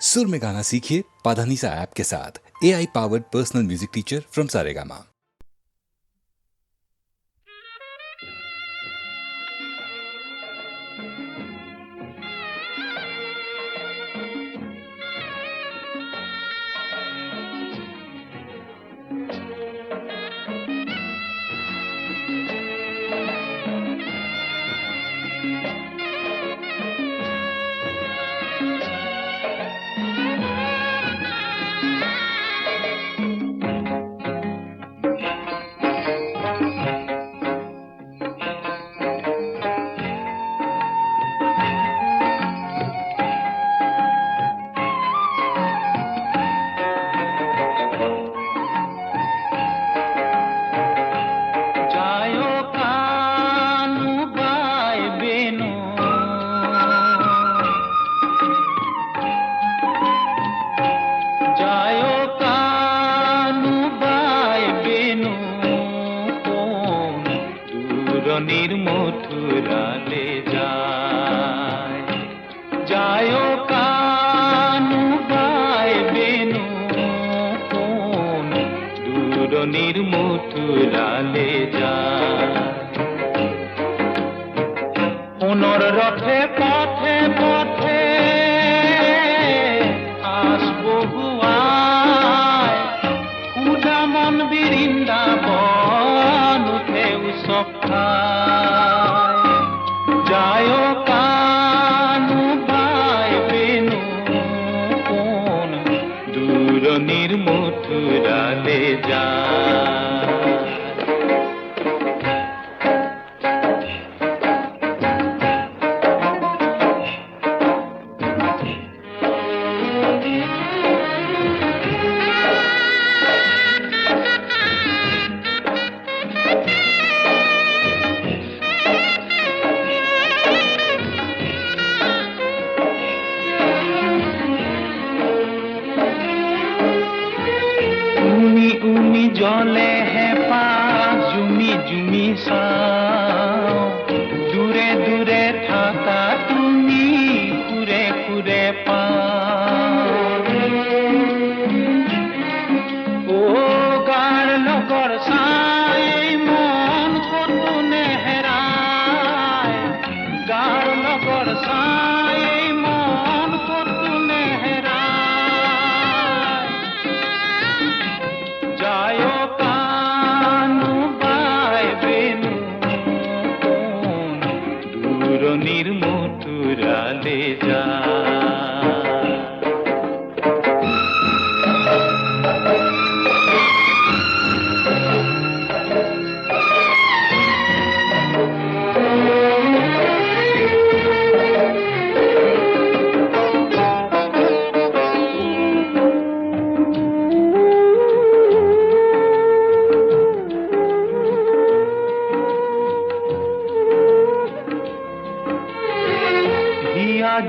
सुर में गाना सीखिए पाधानीसा ऐप के साथ। AI powered personal music teacher from Saregama.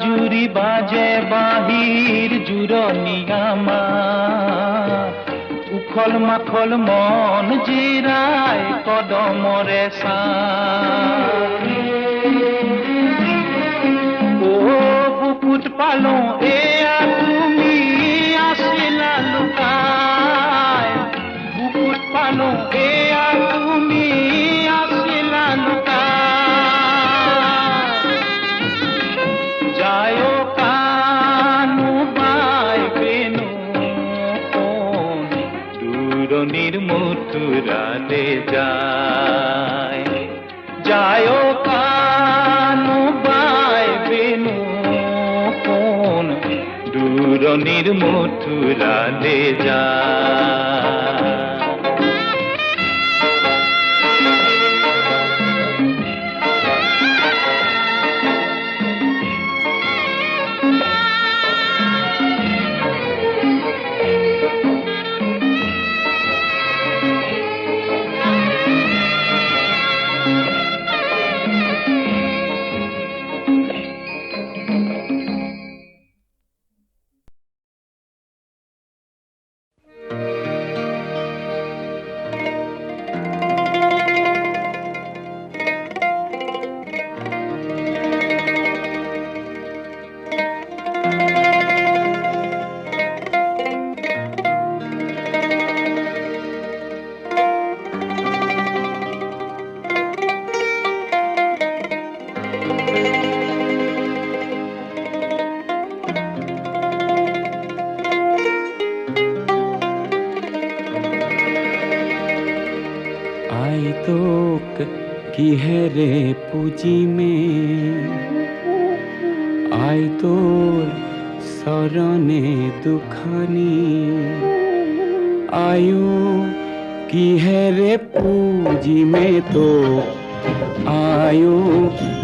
জুরি বাজে বাহির জুরনিয়ামা উখল মাখল মন জিরায় কদমরে সা ও বুকুট পালো এয়া তুমি আসিলা লুকায় বুকুট পালো এয়া তুমি আসিলা লুকায় जायो कानु बाय बेनु कोन दूरनिर मथुराले যায় जायो कानु बाय बेनु कोन दूरनिर मथुराले যায় কিহেরে পুজিমে আই তোর শরণে দুখানি আয়ো কিহেরে পুজিমে তো আয়ো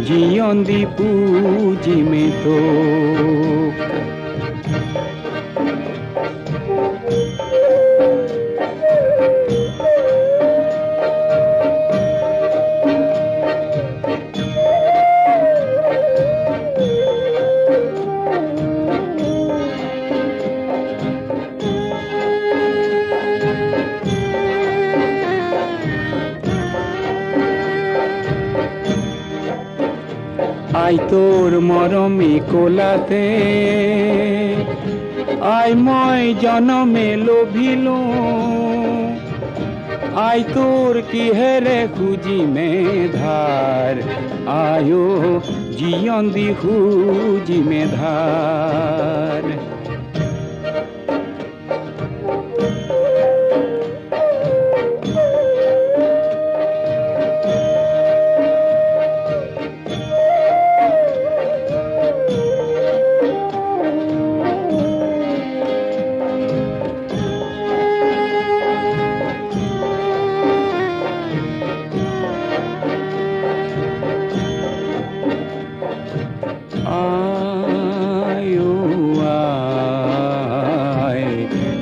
জিয়ন্দি পুজিমে তো আই তোর মরমে কোলাতে আই মই জনমে লোভিলো আই তোর কিহেরে খুজিমে ধার আয়ো জিয়ন্দি খুজিমে ধার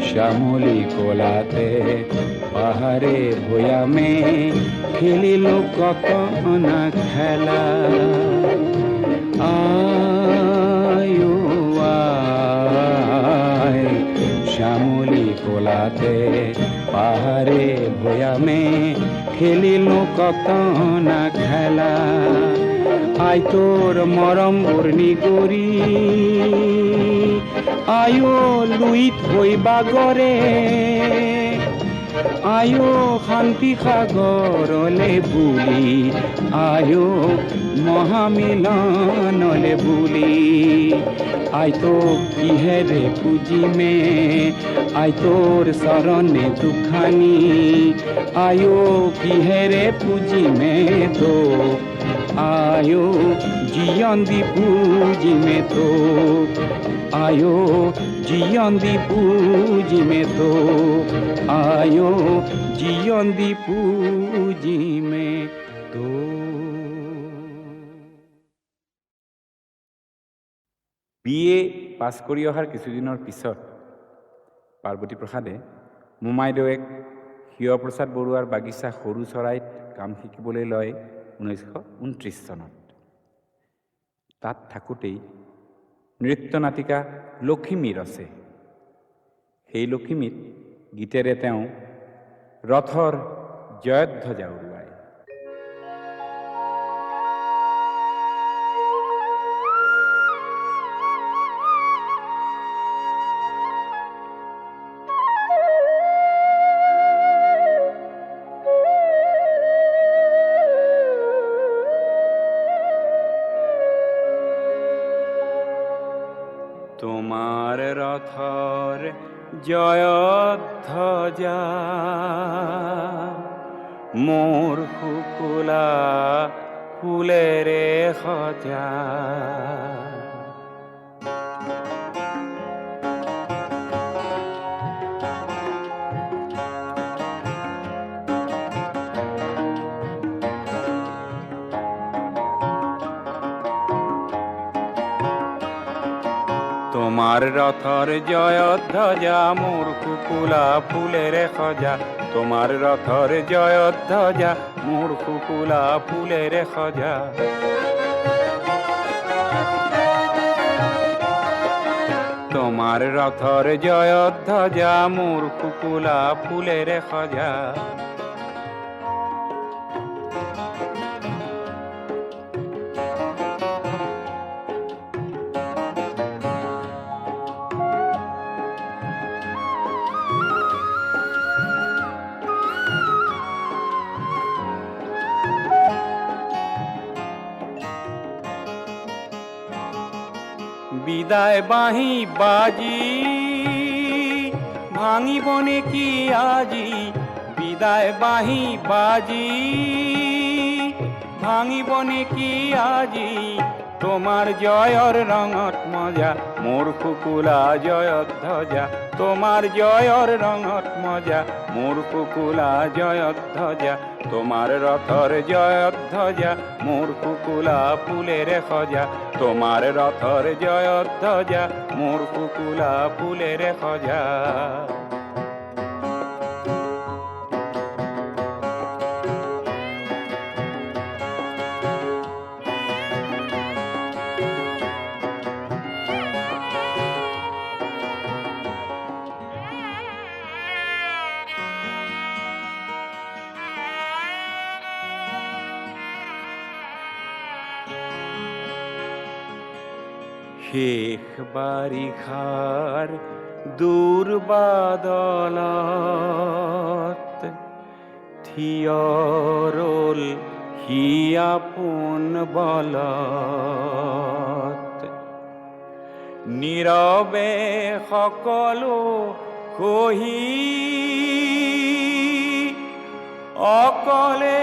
শ্যামলি কোলাতে পাহাড়ে ভয়ামে খেলিল কত না খেলা আয়ো আয় শ্যামলি কোলাতে পাহাড়ে ভয়ামে খেলিল কত না খেলা আই তোর মরম বর্ণি করি আয়ো লুইত হইবা গরে আয়ো শান্তি সাগরলে বুলি আয়ো মহামিলনলে বুলি আই তো কিহেরে পুজিমে আই তোর শরণে দুখানি আয়ো কিহেরে পুজিমে তো আয়ো জিয়ন্দি পুজিমে তো আয়ো জিয়ন্দি পুজিমে তো আয়ো জিয়ন্দি পুজিমে তো বিএ পাছ কৰি অহাৰ কিছুদিনৰ পিছত পাৰ্বতী প্ৰসাদে মোমাইদেউক শিৱপ্ৰসাদ বৰুৱাৰ বাগিচা সৰু চৰাইত কাম শিকিবলৈ লয় 1929 চনত। তাত থাকোঁতেই নৃত্য নাটিকা লখিমীৰ আছে। সেই লখিমীত গীতেৰে তেওঁ ৰথৰ জয়ধ্বজা উৰুৱায়। তোমার রথর জয়ধ্বজা মোর শুকুলা ফুলেরে সজা তোমার রথর জয়ধ্বজা মোর শুকুলা ফুলের সজা তোমার রথর জয়ধ্বজা মোর শুকুলা ফুলের সজা তোমার রথর জয়ধ্বজা মোর শুকুলা ফুলের সজা বিদায় বাঁহি বাজি ভাঙিবনে কি আজি বিদায় বাঁহি বাজি ভাঙিব নেকি আজি তোমার জয়র রঙত মজা মোর কুকুলা জয়ত ধ্বজা তোমার জয়র রঙত মজা মোর কুকুলা জয়ত ধ্বজা তোমার রথর জয়ত ধ্বজা মোর কুকুলা ফুলের খজা তোমার রথর জয়ত ধ্বজা মোর কুকুলা ফুলের খজা শেখ বারিখার দূর বাদলত থিয়রল হিয়াপুন বলত নীৰৱে সকলো কহি অকলে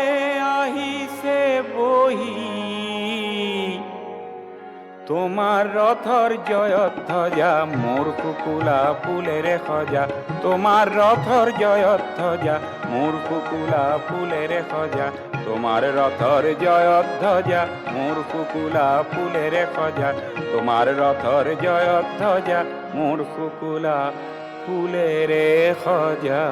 আহিছে বহি তোমার রথর জয়ত ধ্বজা মোর কুকুলা ফুলের খজা তোমার রথর জয়ত ধ্বজা মোর কুকুলা ফুলের খজা তোমার রথর জয়ত ধ্বজা মোর কুকুলা ফুলের খজা তোমার রথর জয়ত ধ্বজা মোর কুকুলা ফুলের খজা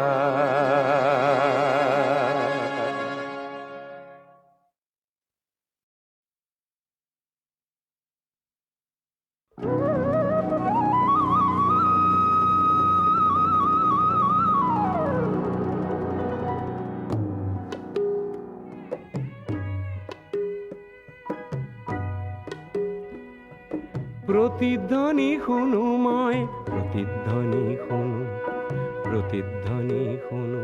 প্রতিধ্বনি শুনো মই প্রতিধ্বনি শুনো প্রতিধ্বনি শুনো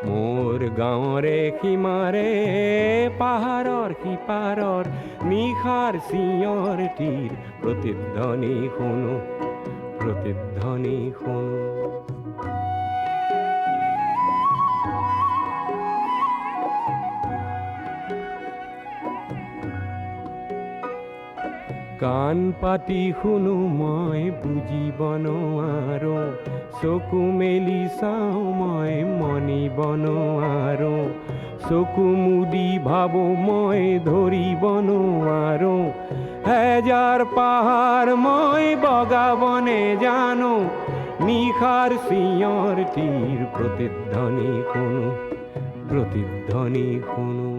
মোর গাঁৱৰে সীমাৰে পাহাৰৰ সিপাৰৰ নিশাৰ চিঞৰ তীৰ প্ৰতিধ্বনি শুনো প্ৰতিধ্বনি শুনো কাণ পাতি শুনো মই বুজিব নোৱাৰো চকু মেলি চাওঁ মই মনিব নোৱাৰো চকু মুদি ভাবো মই ধৰিব নোৱাৰো হেজাৰ পাহাৰ মই বগাব নেজানো নিশাৰ চিঞৰ তীৰ প্ৰতিধ্বনি শুনো প্ৰতিধ্বনি শুনো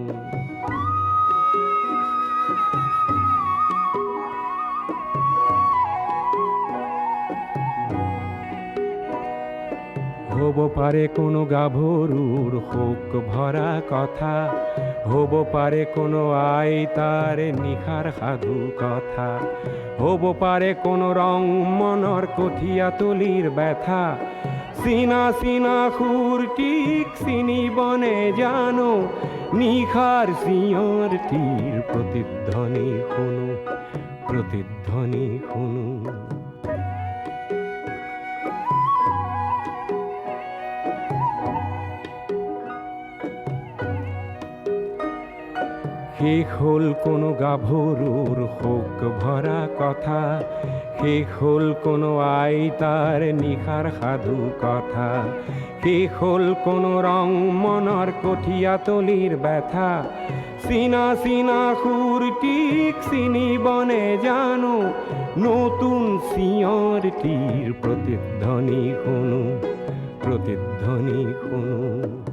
হব পাৰে কোনো গাভৰুৰ শোক ভৰা কথা হব পাৰে কোনো আইতাৰ নিশাৰ সাধু কথা হব পাৰে কোনো ৰং মনৰ কঠীয়া তলিৰ ব্যথা চিনা চিনা সুৰটিক চিনিব নেজানো নিশাৰ চিঞৰ তীৰ প্ৰতিধ্বনি শুনো প্ৰতিধ্বনি শুনো শেষ হ'ল কোনো গাভৰুৰ শোক ভৰা কথা শেষ হ'ল কোনো আইতাৰ নিশাৰ সাধু কথা শেষ হ'ল কোনো ৰং মনৰ কঠীয়া তলিৰ ব্যথা চিনা চিনা সুৰটিক চিনিব নেজানো নতুন চিঞৰ তীৰ প্ৰতিধ্বনি শুনো প্ৰতিধ্বনি শুনো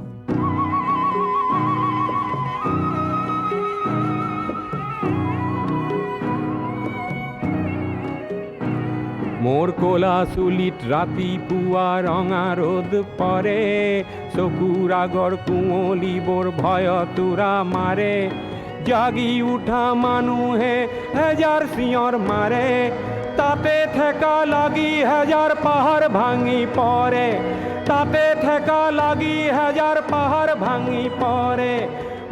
মোৰ ক'লা চুলিত ৰাতিপুৱা ৰঙা ৰ'দ পৰে চকুৰ আগৰ কুঁৱলীবোৰ ভয়তোৰা মাৰে জাগি উঠা মানুহে হেজাৰ চিঞৰ মাৰে তাতে ঠেকা লাগি হেজাৰ পাহাৰ ভাঙি পৰে তাতে ঠেকা লাগি হেজাৰ পাহাৰ ভাঙি পৰে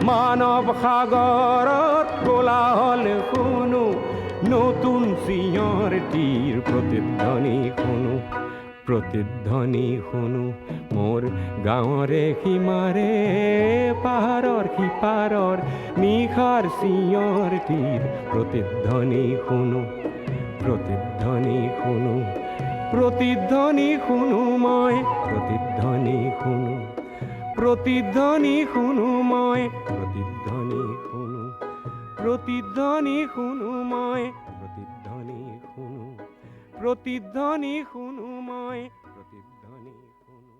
মানৱ সাগৰত কোলাহল শুনো নতুন চিঞৰ তীৰ প্ৰতিধ্বনি শুনো প্ৰতিধ্বনি শুনো মোৰ গাঁৱৰে সীমাৰে পাহাৰৰ সিপাৰৰ নিশাৰ চিঞৰ তীৰ প্ৰতিধ্বনি শুনো প্ৰতিধ্বনি শুনো প্ৰতিধ্বনি শুনো মই প্ৰতিধ্বনি শুনো প্ৰতিধ্বনি শুনো মই প্ৰতিধ্বনি শুনো প্ৰতিধ্বনি শুনো মই প্ৰতিধ্বনি শুনো প্ৰতিধ্বনি শুনো মই প্ৰতিধ্বনি শুনো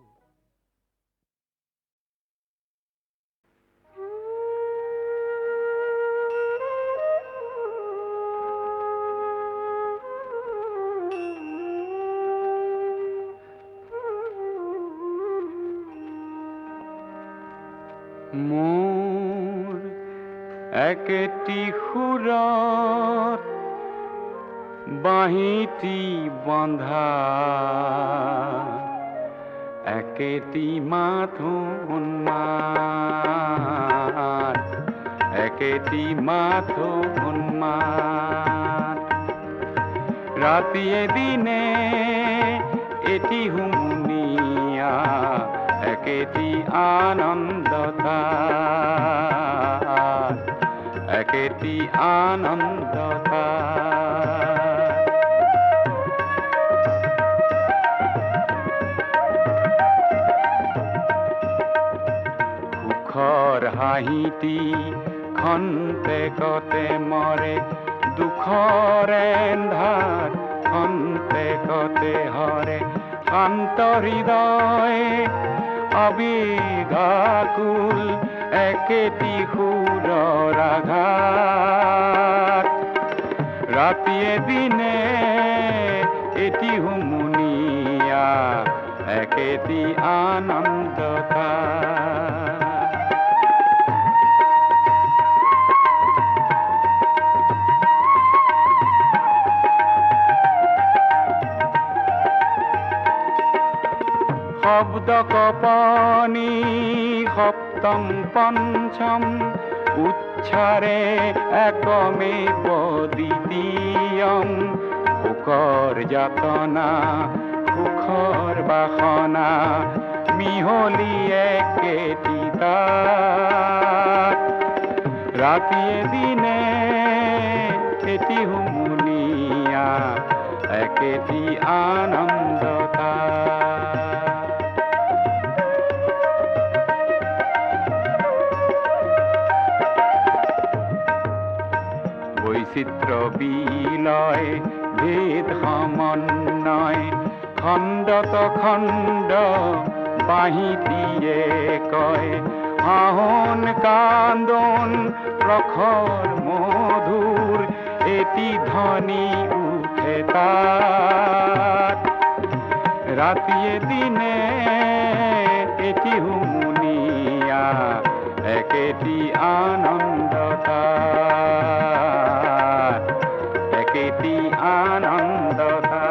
মোৰ একেটি সুৰত বাঁহীটি বন্ধা একেটি মাথোন মাত একেটি মাথোন মাত ৰাতিয়ে দিনে এটি হুমুনিয়া একেটি আনন্দতা একেটি আনন্দতা সুখৰ হাঁহিটি খন্তেকতে মৰে দুখৰ এন্ধাৰ খন্তেকতে হৰে শান্ত হৃদয় অবিঘাকুল একেটি সুৰৰ আঘাত ৰাতিয়ে দিনে এটি হুমুনিয়া একেটি আনন্দতা শব্দ কপনি সপ্তম পঞ্চম উচ্চাৰে একমেৱ দ্বিতীয়ম সুখৰ যাতনা সুখৰ বাসনা মিহলি একেটি তাত ৰাতিয়ে দিনে এটি হুমুনিয়া একেটি আনন্দতা বৈচিত্ৰ্য বিলয় ভেদ সমন্বয় খণ্ডত খণ্ড বাঁহীটিয়ে কয় হাহন কান্দন প্ৰখৰ মধুৰ এটি ধ্বনি উঠে তাত ৰাতিয়ে দিনে এটি হুমুনিয়া একেটি আনন্দতা একেটি আনন্দতা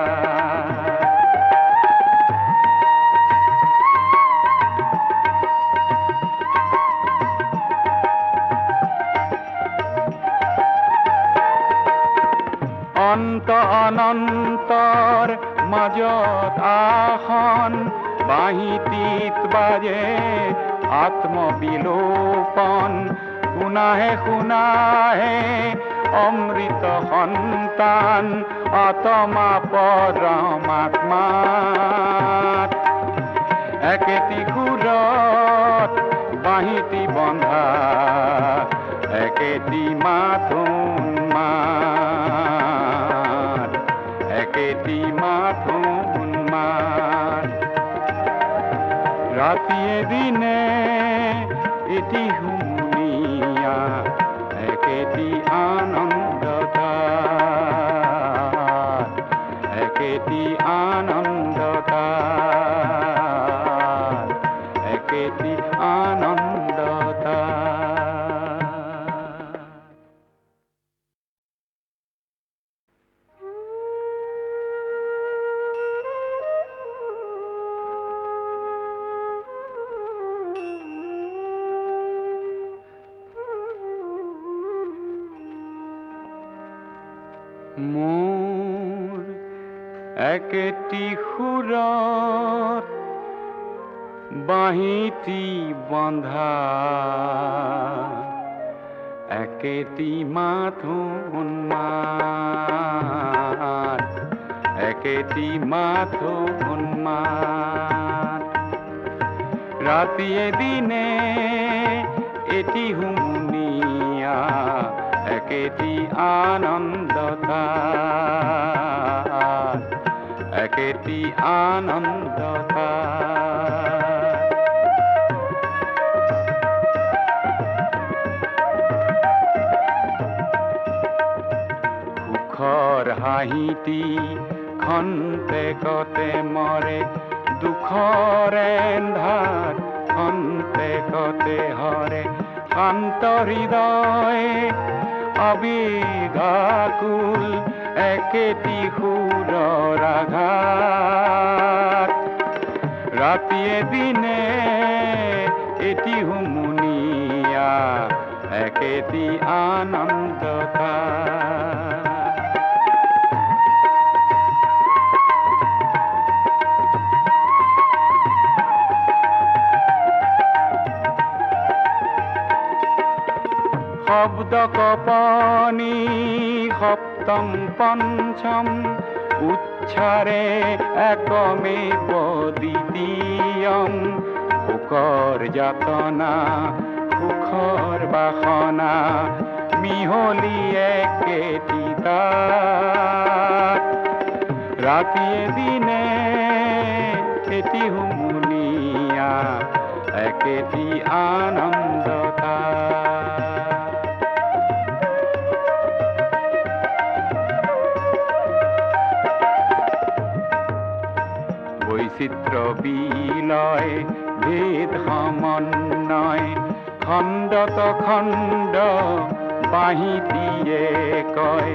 অন্ত অনন্তৰ মাজত আসন বাঁহীটিত বাজে আত্মবিলোপন শুনাহে শুনাহে অমৃত সন্তান আত্মা পৰমাত্মা একেটি সুৰত বাঁহীটি বন্ধা একেটি মাথোন মাত একেটি মাথোন মাত ৰাতিয়ে দিনে এটি হুমুনিয়া একেটি আনন্দতা একেটি আনন্দতা একেটি আনন্দতা মোৰ একেটি সুৰত বাঁহীটি বন্ধা একেটি মাথো উন্মাদ একেটি মাথো উন্মাদ ৰাতিয়ে দিনে এটি হুমুনিয়া একেটি আনন্দতা একেটি আনন্দতা সুখৰ হাঁহিটি খন্তেকতে মৰে দুখৰ এন্ধাৰ খন্তেকতে হৰে শান্ত হৃদয় আবিধাকুল একেটি সুৰৰ আঘাত ৰাতিয়ে দিনে এটি হুমুনিয়া একেটি আনন্দতা শব্দ কপনি সপ্তম পঞ্চম উচ্চাৰে একমেব দ্বিতীয়ম সুখৰ যাতনা সুখৰ বাসনা মিহলি একেটি তাত ৰাতিয়ে দিনে এটি হুমুনিয়া একেটি আনন্দতা বৈচিত্ৰ্য বিলয় ভেদ সমন্বয় খণ্ডত খণ্ড বাঁহীটিয়ে কয়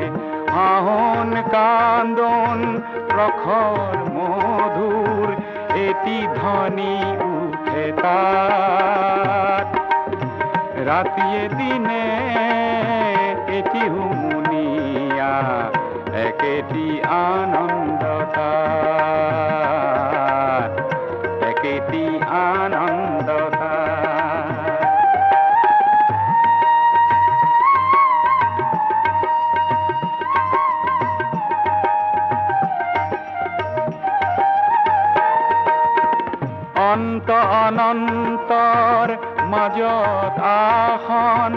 হাহন কান্দন প্ৰখৰ মধুৰ এটি ধ্বনি উঠে তাত ৰাতিয়ে দিনে এটি হুমুনিয়া একেটি আনন্দতা একেটি আনন্দতা অন্ত অনন্তৰ মাজত আসন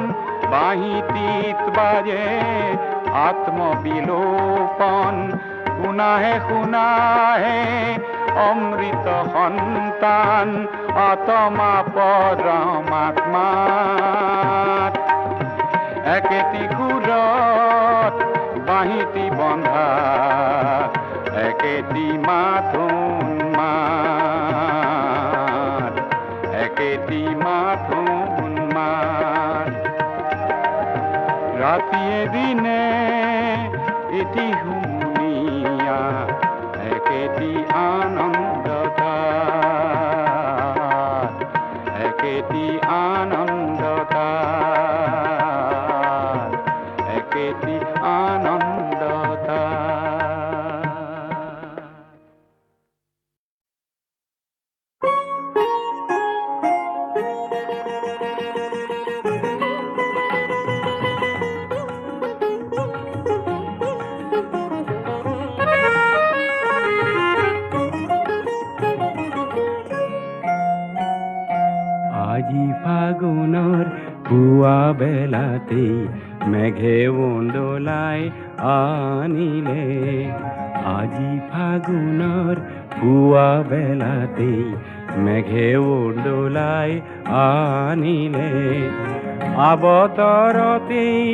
বাঁহীটিত বাজে আত্মবিলোপন শুনাহে শুনাহে অমৃত সন্তান আত্মা পৰমাত্মাত একেটি সুৰত বাঁহীটি বন্ধা একেটি মাথোন একেটি মাথোন ৰাতিয়ে দিনে এটি হুমুনিয়া একেটি আনন্দতা একেটি আনন্দতা একেটি আনন্দতা আজি ফাগুনৰ পুৱা বেলাতেই মেঘে উন্দোলাই আনিলে আজি ফাগুনৰ পুৱা বেলাতেই মেঘে উন্দোলাই আনিলে আবতৰতেই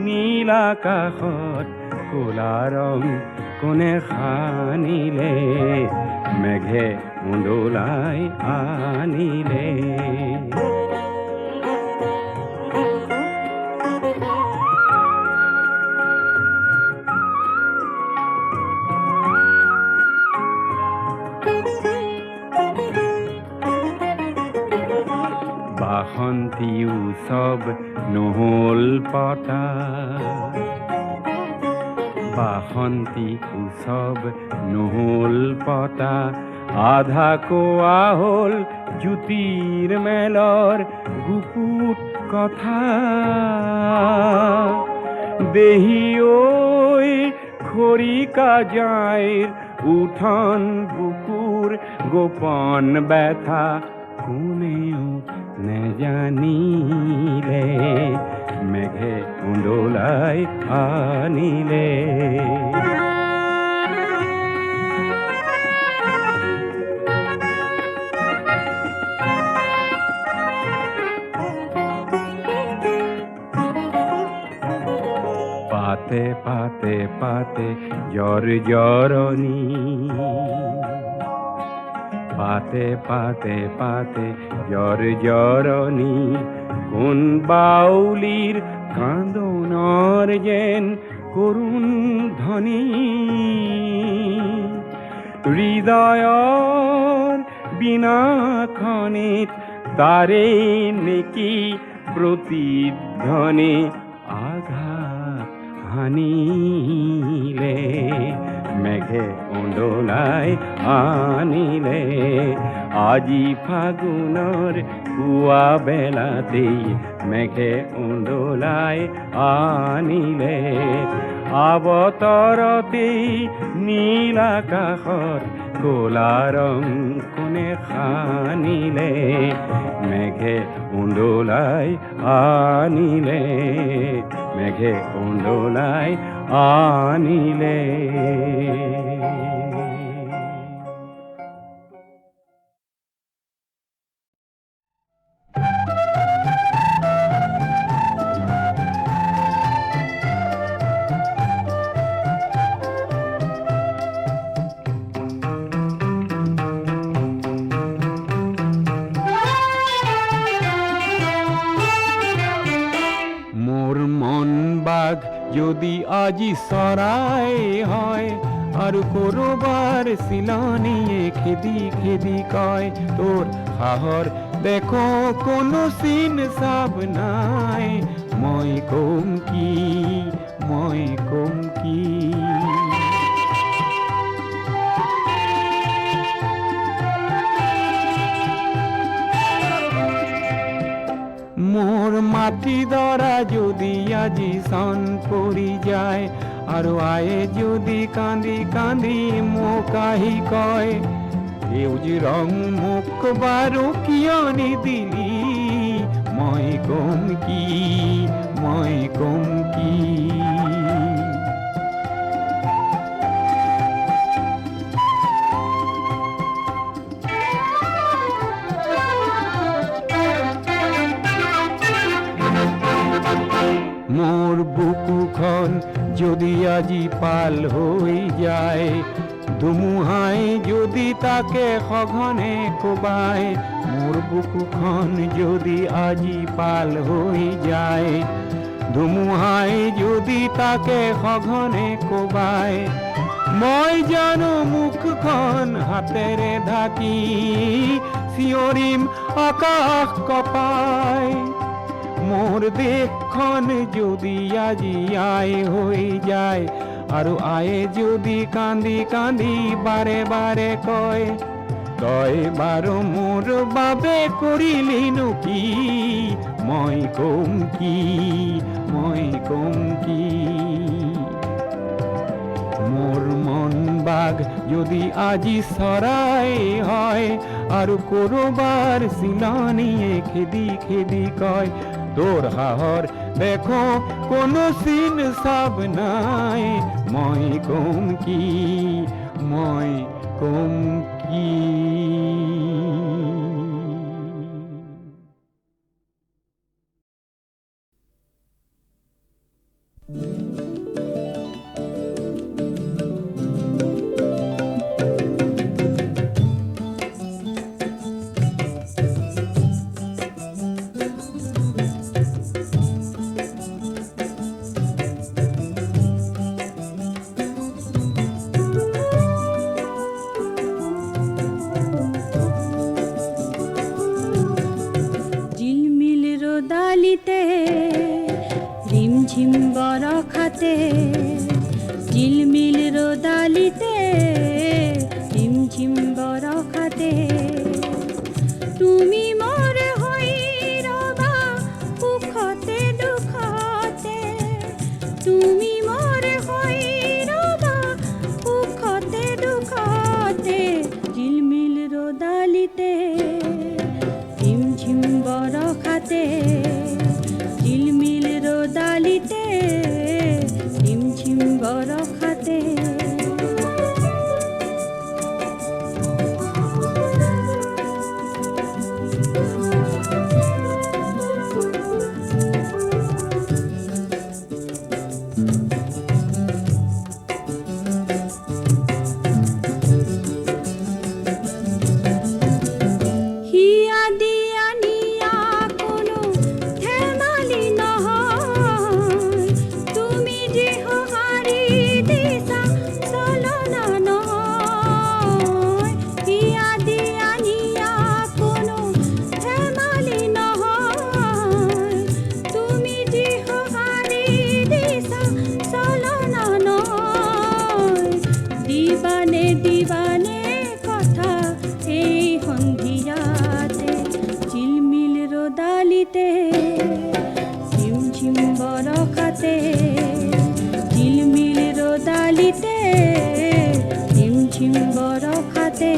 নীল আকাশত ক'লা ৰং কোনে সানিলে মেঘে উন্দোলাই আনিলে বাসন্তী উৎসৱ নহ'ল পতা বাসন্তী উৎসৱ নহ'ল পতা আধা কোৱা হ'ল জ্যোতিৰ মেলৰ গুপুত কথা দেহি ঐ খৰিকা যাইৰ উঠন বুকুৰ গোপন ব্যথা কোনেও নেজানিলে মেঘে উন্দোলাই আনিলে পাতে পাতে পাতে জ্বৰ জৰণি পাতে পাতে পাতে জ্বৰ জৰণি কোন বাউলীৰ কান্দোনৰ যেন করুণ ধ্বনি হৃদয়ৰ বিনাখনিত তাৰে নেকি প্ৰতিধ্বনি আঘাত হানিলে মেঘে উন্দোলাই আনিলে আজি ফাগুনৰ পুৱা বেলাতেই মেঘে উন্দোলাই আনিলে আবতৰতেই নীল আকাশৰ ক'লা ৰং কোনে সানিলে মেঘে উন্দোলাই আনিলে মেঘে উন্দোলাই আনিলে যদি আজি চৰাই হয় আৰু কৰবাৰ চিলনীয়ে খেদি খেদি কয় তোৰ সাহৰ দেখো কোনো চিন চাব নাই মই কম কি মই কম কি মোর মাটি ধরা যদি আজি সন পড়ি যায় আৰু আয়ে যদি কান্দি কান্দি মোকাহি কয় সেউজ ৰং মোক বাৰু কিয় নিদিলি মই কম কি মই কম কি মোর বুকুখন যদি আজি পাল হৈ যায় ধুমুহাই যদি তাকে সঘনে কোবায় মোর বুকুখন যদি আজি পাল হৈ যায় ধুমুহাই যদি তাকে সঘনে কোবায় মই জানো মুখখন হাতেৰে ঢাকি চিঞৰিম আকাশ কপাই মোর দেশখন যদি আজি আয় হৈ যায় আৰু আয়ে যদি কান্দি কান্দি বাৰে বাৰে কয় তই বাৰু মোৰ বাবে কৰিলিনো কি মই কম কি মই কম কি মোর মন বাঘ যদি আজি চৰাই হয় আৰু কৰবাৰ চিলনীয়ে খেদি খেদি কয় তোর হাহর দেখো কোনো চিন চাব নাই মই কম কি মই কম কি ঝিম বরখাতে ঝিল পথে ঝিলমিল রোদালিতে ঝিমঝিম বরখাতে ঝিলমিল রোদালিতে ঝিমঝিম বরখাতে হিয়া দিয়া নিয়া কোনো ধেমালি নহয় তুমি যে হারি দিছা চলনা নহয় হিয়া দিয়া নিয়া কোনো ধেমালি নহয় তুমি যে হারি দিছা চলনা নহয় দিবানে দিবানে কথা এই সন্ধিয়াতে ঝিলমিল রোদালিতে ঝিমঝিম বরখাতে ঝিলমিল রোদালিতে ঝিমঝিম বরখাতে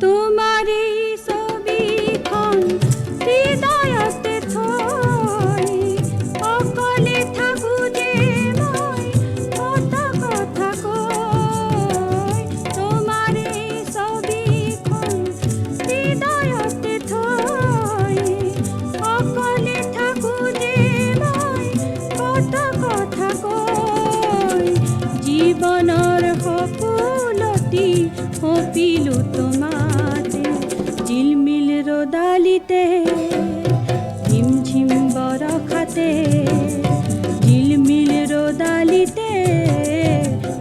তোমার এই ছবিখন হৃদয়তে থৈ অকলে থাকো যে মই কত কথা কৈ তোমার এই ছবিখন হৃদয়তে থৈ অকলে থাকো যে মই কত কথা কৈ জীৱনৰ সফলতি সপিলো তোমাতে ঝিলমিল রোদালিতে ঝিমঝিম বরখাতে ঝিলমিল রোদালিতে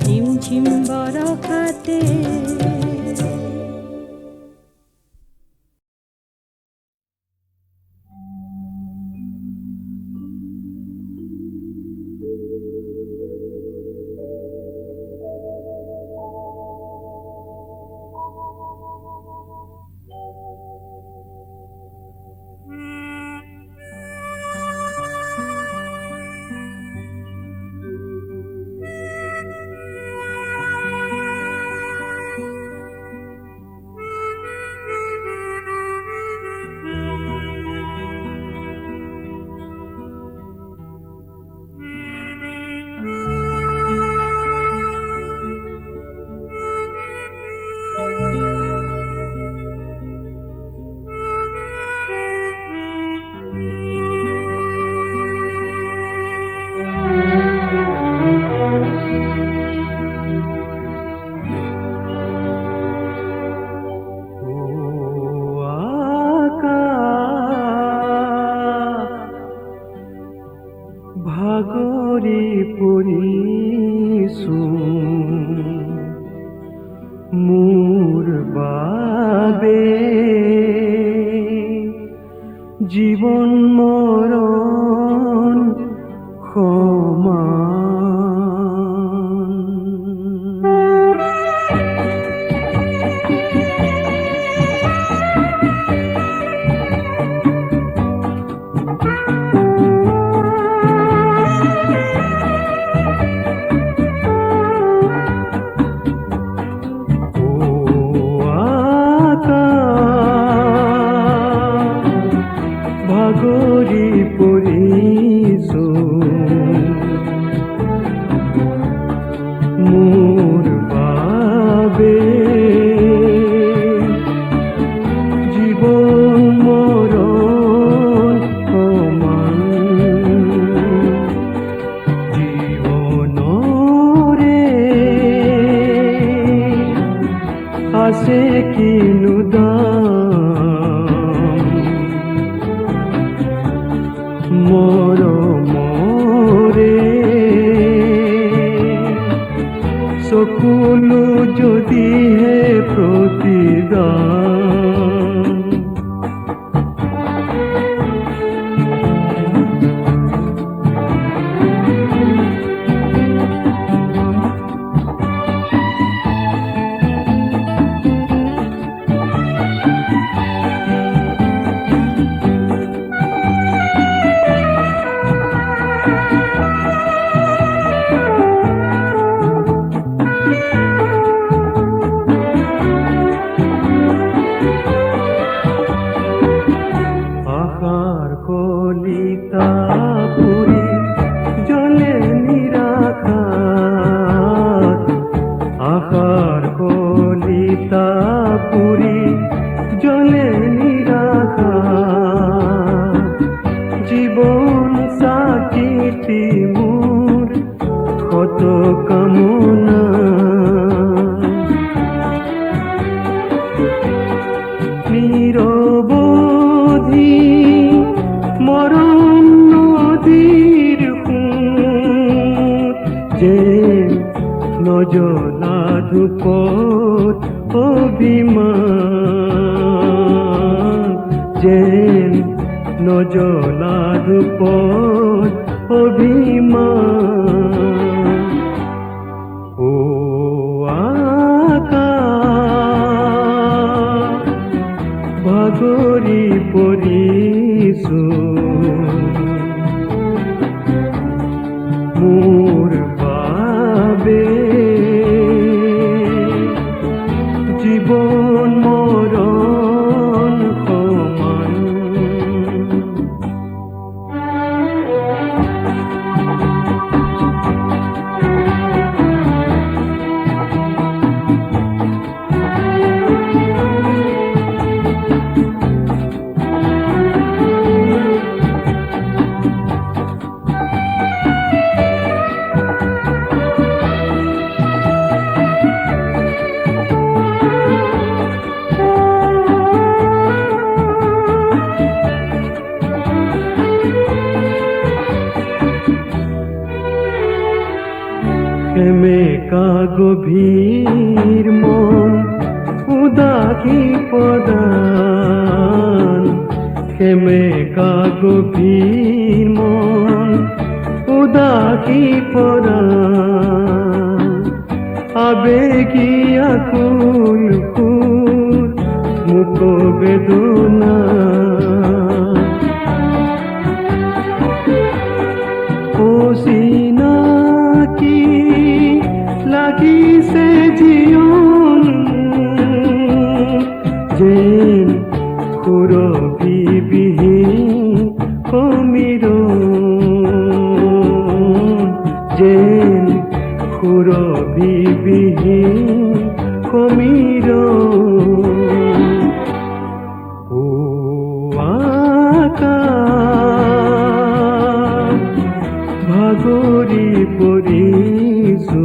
ঝিমঝিম বরখাতে ভাগৰি পৰিছো মোৰ বাবে জীৱন মৰণ সমান ভাগৰি পৰিছো মোৰ বাবে জীৱন মৰণ সমান জীৱনৰে আছে কিনো মৰমৰে চকুলো যদিহে প্ৰতিদান আকার কলিতা পুরি জলে নিরাকার, আকার কলিতা পুরি জলে নিরাকার, জীবন সাকিটি মোর কত কামনা, নিরবধি মরণ নদীর কুঁত, যে নজলা ধূপত অভিমান, যে নজলা ধূপত অভিমান। ও আকাশ ভাগরি পৰিছো, মোৰ বাবে জীৱন মৰণ সমান। সেমেকা গভীর মন উদাসী পদান, সেমেকা গভীর মন উদাসী পদান, আবেগী আকুল কুল মুখ বেদনা, অচিনাকি লাগিছে জীবন, যেন সুৰভিবিহীন সমীৰণ, যেন সুৰভিবিহীন সমীৰণ। ও আকাশ ভাগৰি পৰিছো,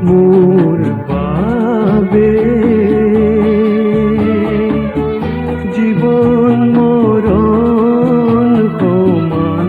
মোৰ বাবে জীৱন মৰণ সমান।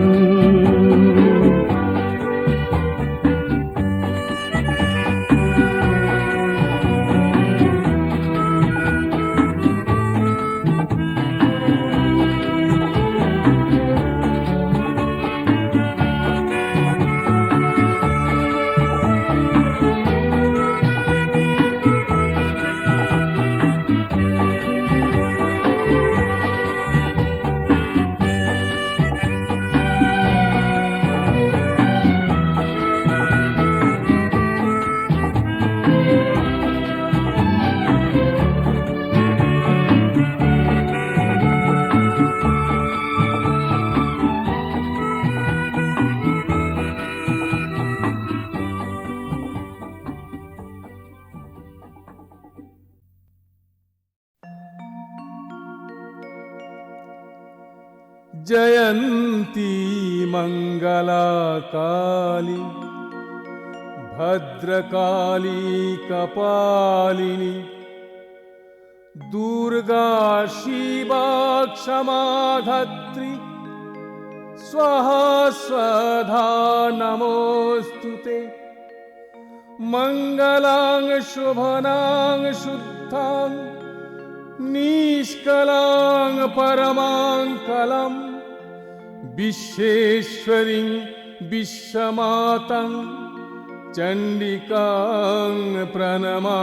जयन्ती मंगला काली भद्रकाली कपालिनी दुर्गा शिवा क्षमा धात्री स्वाहा स्वधा नमोस्तुते मंगलां शुभनां शुद्धां निष्कलां परमां कलां विश्वेश्वरीं विश्वमातां चण्डिकां प्रणमाम्यहम्।